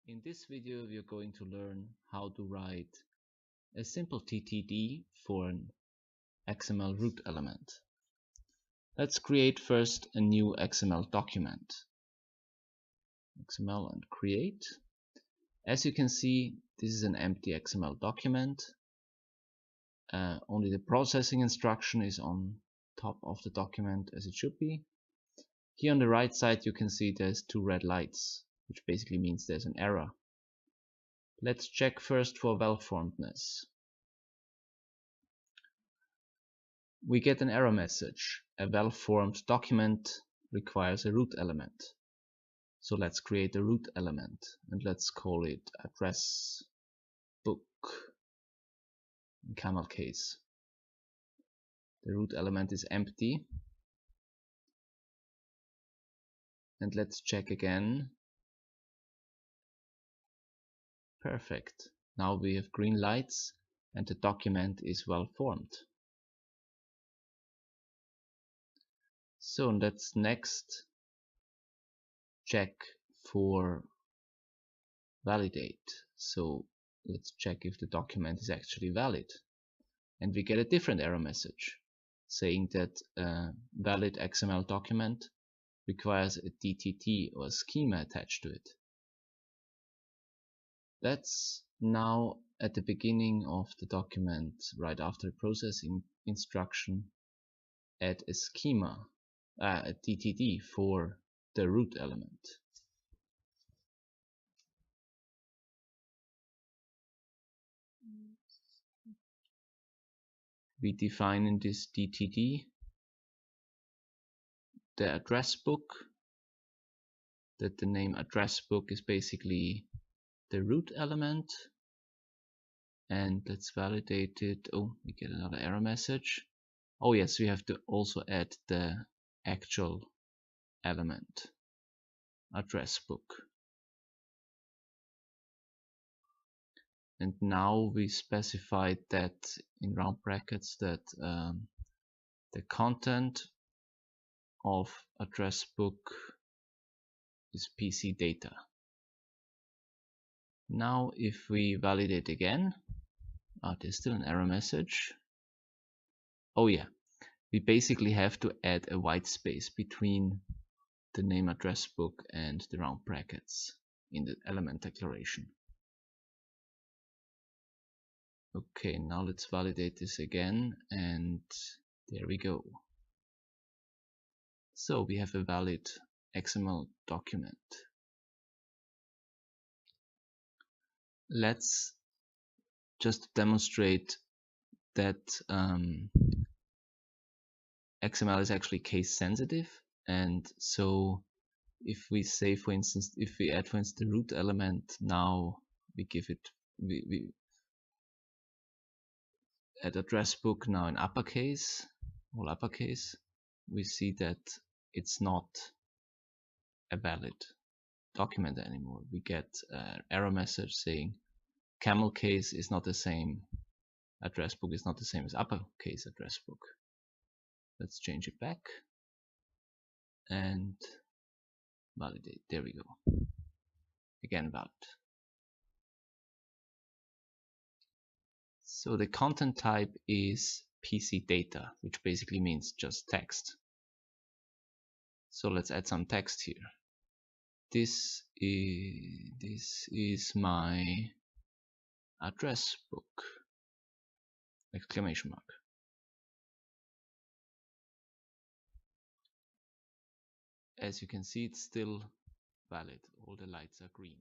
In this video, we are going to learn how to write a simple DTD for an XML root element. Let's create first a new XML document. XML and create. As you can see, this is an empty XML document. Only the processing instruction is on top of the document as it should be. Here on the right side you can see there's two red lights, which basically means there's an error. Let's check first for well-formedness. We get an error message. A well-formed document requires a root element. So let's create a root element and let's call it address book in camel case. The root element is empty. And let's check again. Perfect. Now we have green lights and the document is well formed. So let's next check for validate. So let's check if the document is actually valid. And we get a different error message saying that a valid XML document requires a DTD or a schema attached to it. Let's now at the beginning of the document, right after the processing instruction, add a schema, a DTD for the root element. We define in this DTD the address book, that the name address book is basically the root element, and let's validate it. Oh, we get another error message. Oh yes, we have to also add the actual element, address book. And now we specified that in round brackets that the content of address book is PC data. Now if we validate again, there's still an error message. Oh yeah, we basically have to add a white space between the name address book and the round brackets in the element declaration. Okay, now let's validate this again, and there we go. So we have a valid XML document. Let's just demonstrate that XML is actually case sensitive, and so if we say, for instance, if we add, for instance, the root element, now we give it, we add address book now in uppercase, all uppercase, we see that it's not a valid document anymore. We get an error message saying camel case is not the same, address book is not the same as uppercase address book. Let's change it back and validate. There we go. Again, valid. So the content type is PC data, which basically means just text. So let's add some text here. This is my address book, exclamation mark. As you can see, it's still valid. All the lights are green.